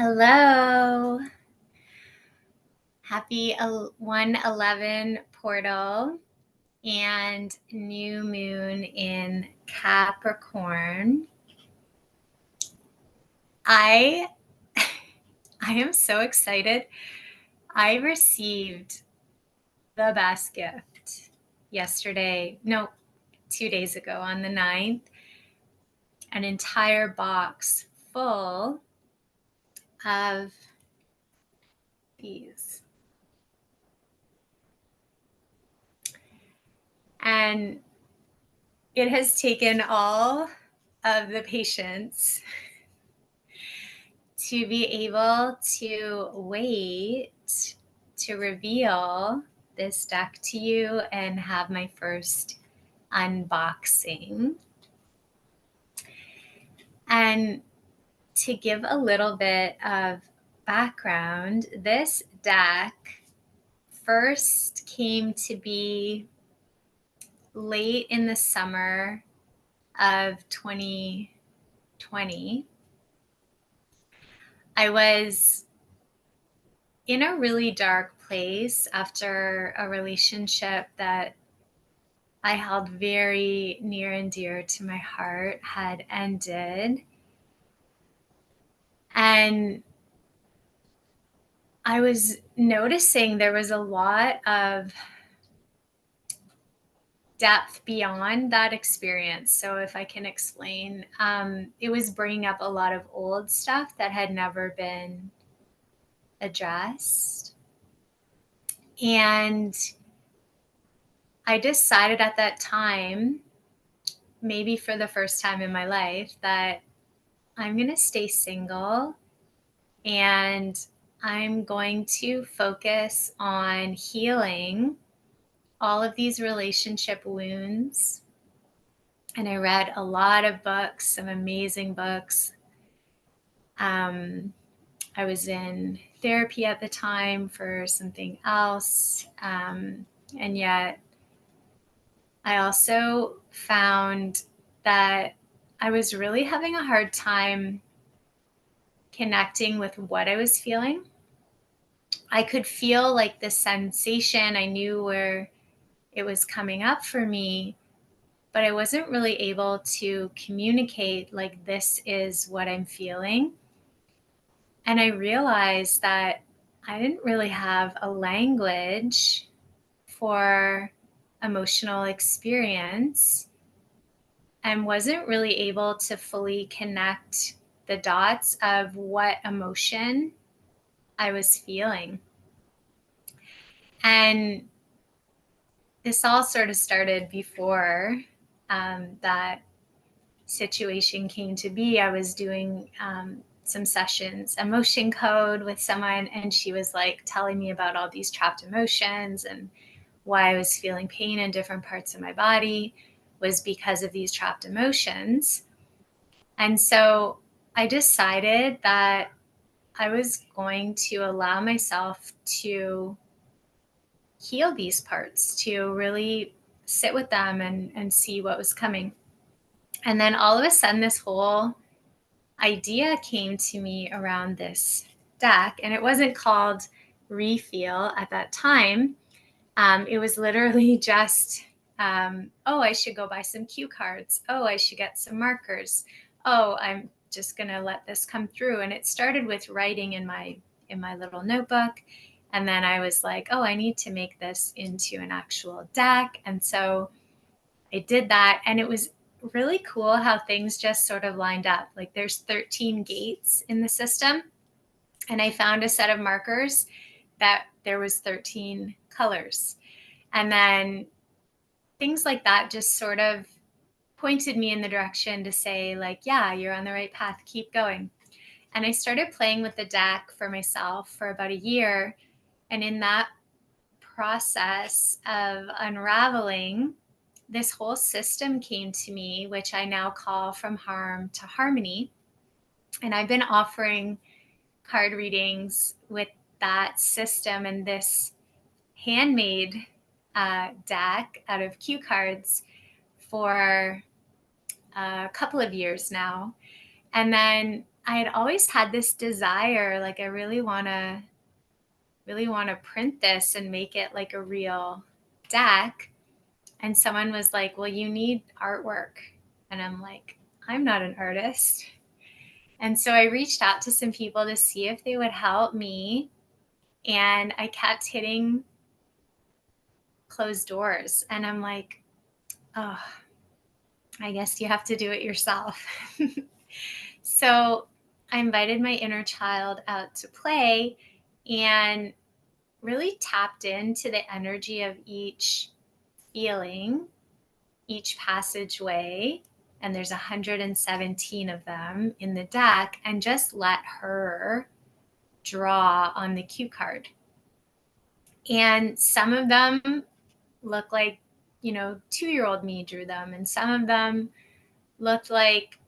Hello. Happy 111 portal and new moon in Capricorn. I I am so excited. I received the best gift yesterday. No, 2 days ago on the 9th. An entire box full of these. And it has taken all of the patience to be able to wait to reveal this deck to you and have my first unboxing. And to give a little bit of background, this deck first came to be late in the summer of 2020. I was in a really dark place after a relationship that I held very near and dear to my heart had ended. And I was noticing there was a lot of depth beyond that experience. So if I can explain, it was bringing up a lot of old stuff that had never been addressed. And I decided at that time, maybe for the first time in my life, that I'm going to stay single and I'm going to focus on healing all of these relationship wounds. And I read a lot of books, some amazing books. I was in therapy at the time for something else. And yet I also found that I was really having a hard time connecting with what I was feeling. I could feel like the sensation. I knew where it was coming up for me, but I wasn't really able to communicate like, this is what I'm feeling. And I realized that I didn't really have a language for emotional experience and wasn't really able to fully connect the dots of what emotion I was feeling. And this all sort of started before that situation came to be. I was doing some sessions, emotion code with someone, and she was like telling me about all these trapped emotions and why I was feeling pain in different parts of my body was because of these trapped emotions. And so I decided that I was going to allow myself to heal these parts, to really sit with them and see what was coming. And then all of a sudden, this whole idea came to me around this deck, and it wasn't called RiePheal at that time. It was literally just, oh, I should go buy some cue cards. Oh, I should get some markers. Oh, I'm just going to let this come through. And it started with writing in my little notebook. And then I was like, oh, I need to make this into an actual deck. And so I did that. And it was really cool how things just sort of lined up. Like, there's 13 gates in the system. And I found a set of markers that there was 13 colors. And then things like that just sort of pointed me in the direction to say, like, yeah, you're on the right path, keep going. And I started playing with the deck for myself for about a year. And in that process of unraveling, this whole system came to me, which I now call From Harm to Harmony. And I've been offering card readings with that system and this handmade deck out of cue cards for a couple of years now. And then I had always had this desire, like I really want to print this and make it like a real deck. And someone was like, well, you need artwork. And I'm like, I'm not an artist. And so I reached out to some people to see if they would help me. And I kept hitting closed doors. And I'm like, oh, I guess you have to do it yourself. So I invited my inner child out to play and really tapped into the energy of each feeling, each passageway. And there's 117 of them in the deck, and just let her draw on the cue card. And some of them look like, 2-year-old me drew them. And some of them looked like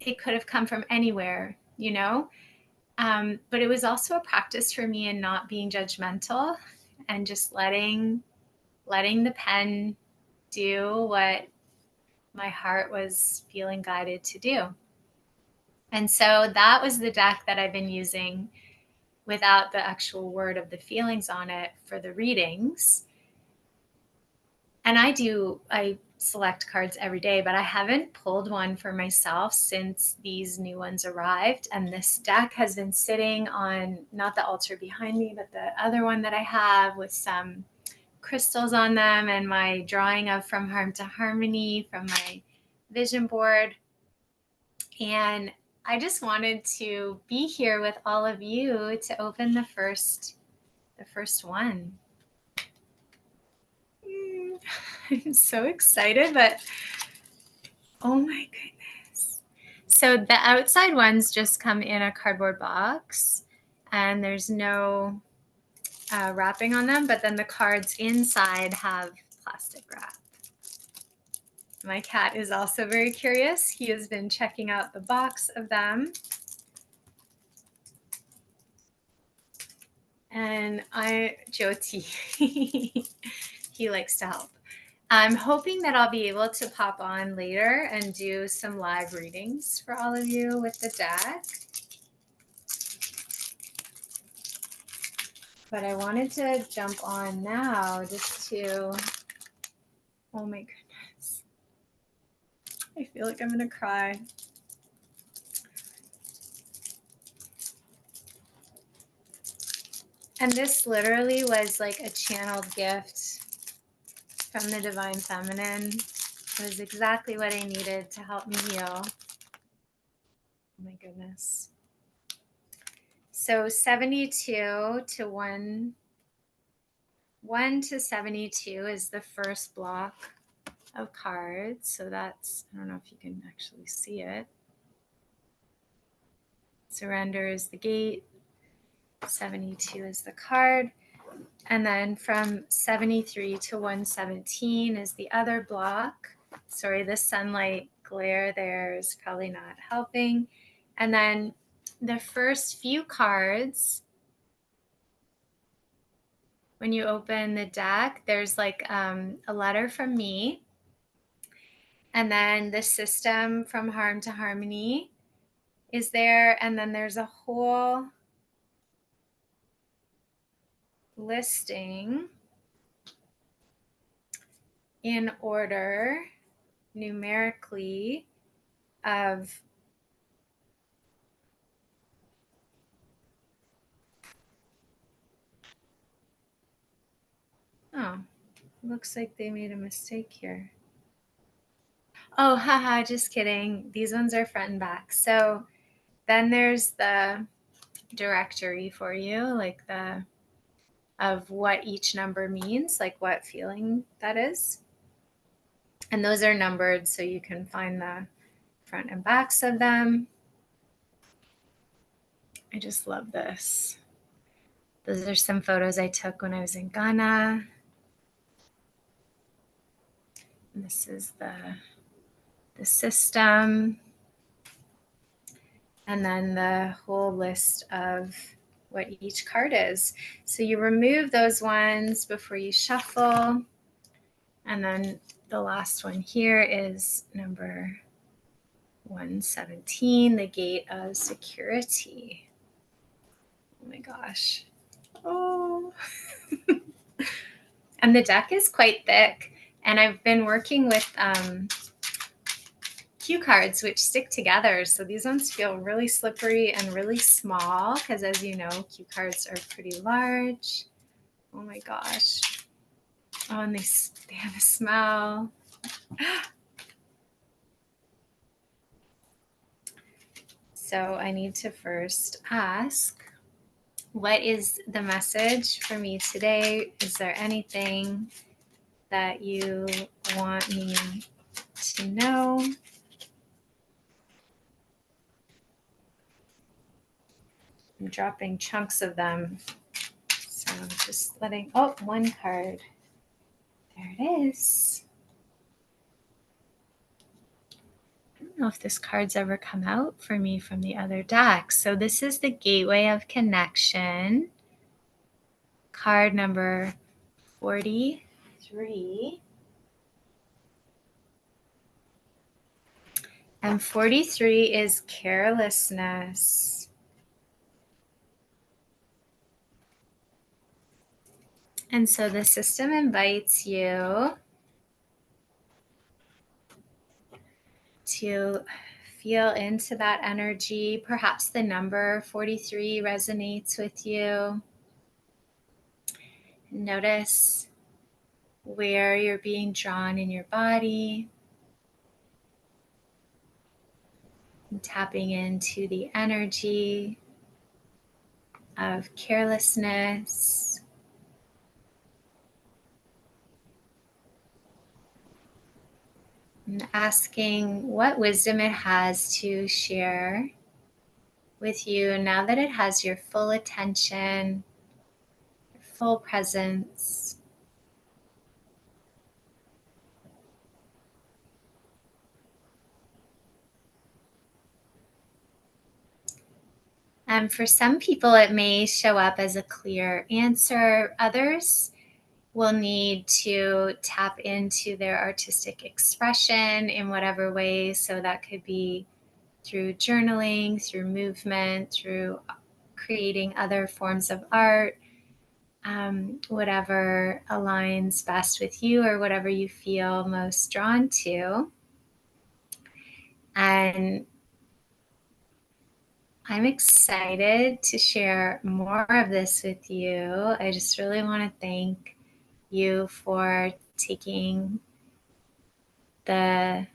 it could have come from anywhere, but it was also a practice for me in not being judgmental and just letting the pen do what my heart was feeling guided to do. And so that was the deck that I've been using without the actual word of the feelings on it for the readings. And I select cards every day, but I haven't pulled one for myself since these new ones arrived. And this deck has been sitting on, not the altar behind me, but the other one that I have with some crystals on them and my drawing of From Harm to Harmony from my vision board. And I just wanted to be here with all of you to open the first one. I'm so excited, but oh my goodness. So the outside ones just come in a cardboard box and there's no wrapping on them, but then the cards inside have plastic wrap. My cat is also very curious. He has been checking out the box of them. And Jyoti, he likes to help. I'm hoping that I'll be able to pop on later and do some live readings for all of you with the deck. But I wanted to jump on now just to, oh my goodness. I feel like I'm going to cry. And this literally was like a channeled gift from the Divine Feminine. It was exactly what I needed to help me heal. Oh my goodness. So 72 to 1 to 72 is the first block of cards. So that's, I don't know if you can actually see it. Surrender is the gate. 72 is the card. And then from 73 to 117 is the other block. Sorry, the sunlight glare there is probably not helping. And then the first few cards, when you open the deck, there's like a letter from me. And then the system From Harm to Harmony is there. And then there's a whole listing in order numerically of looks like they made a mistake here. Oh, haha, just kidding. These ones are front and back. So then there's the directory for you, like of what each number means, like what feeling that is. And those are numbered so you can find the front and backs of them. I just love this. Those are some photos I took when I was in Ghana. And this is the system. And then the whole list of what each card is. So you remove those ones before you shuffle. And then the last one here is number 117, the gate of security. Oh my gosh. Oh. And the deck is quite thick. And I've been working with cue cards which stick together. So these ones feel really slippery and really small because, as you know, cue cards are pretty large. Oh my gosh. Oh, and they have a smell. So I need to first ask, what is the message for me today? Is there anything that you want me to know? I'm dropping chunks of them. So I'm just letting, oh, one card. There it is. I don't know if this card's ever come out for me from the other deck. So this is the Gateway of Connection. Card number 43. And 43 is carelessness. And so the system invites you to feel into that energy. Perhaps the number 43 resonates with you. Notice where you're being drawn in your body. And tapping into the energy of carelessness. And asking what wisdom it has to share with you now that it has your full attention, your full presence. For some people, it may show up as a clear answer. Others will need to tap into their artistic expression in whatever way. So that could be through journaling, through movement, through creating other forms of art, whatever aligns best with you or whatever you feel most drawn to. And I'm excited to share more of this with you. I just really want to thank you for taking the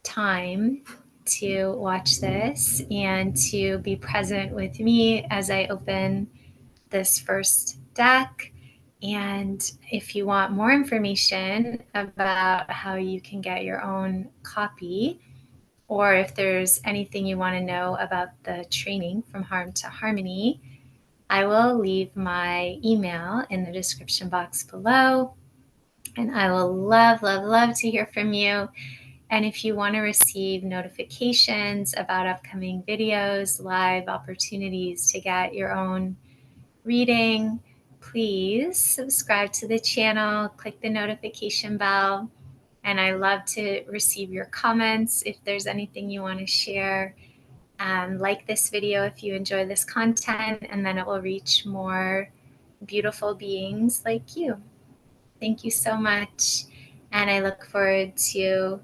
time to watch this and to be present with me as I open this first deck. And if you want more information about how you can get your own copy, or if there's anything you want to know about the training From Harm to Harmony, I will leave my email in the description box below. And I will love, love, love to hear from you. And if you want to receive notifications about upcoming videos, live opportunities to get your own reading, please subscribe to the channel, click the notification bell. And I love to receive your comments if there's anything you want to share. Like this video if you enjoy this content, and then it will reach more beautiful beings like you. Thank you so much. And I look forward to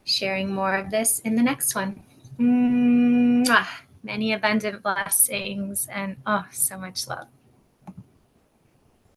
sharing more of this in the next one. Mwah. Many abundant blessings and oh, so much love.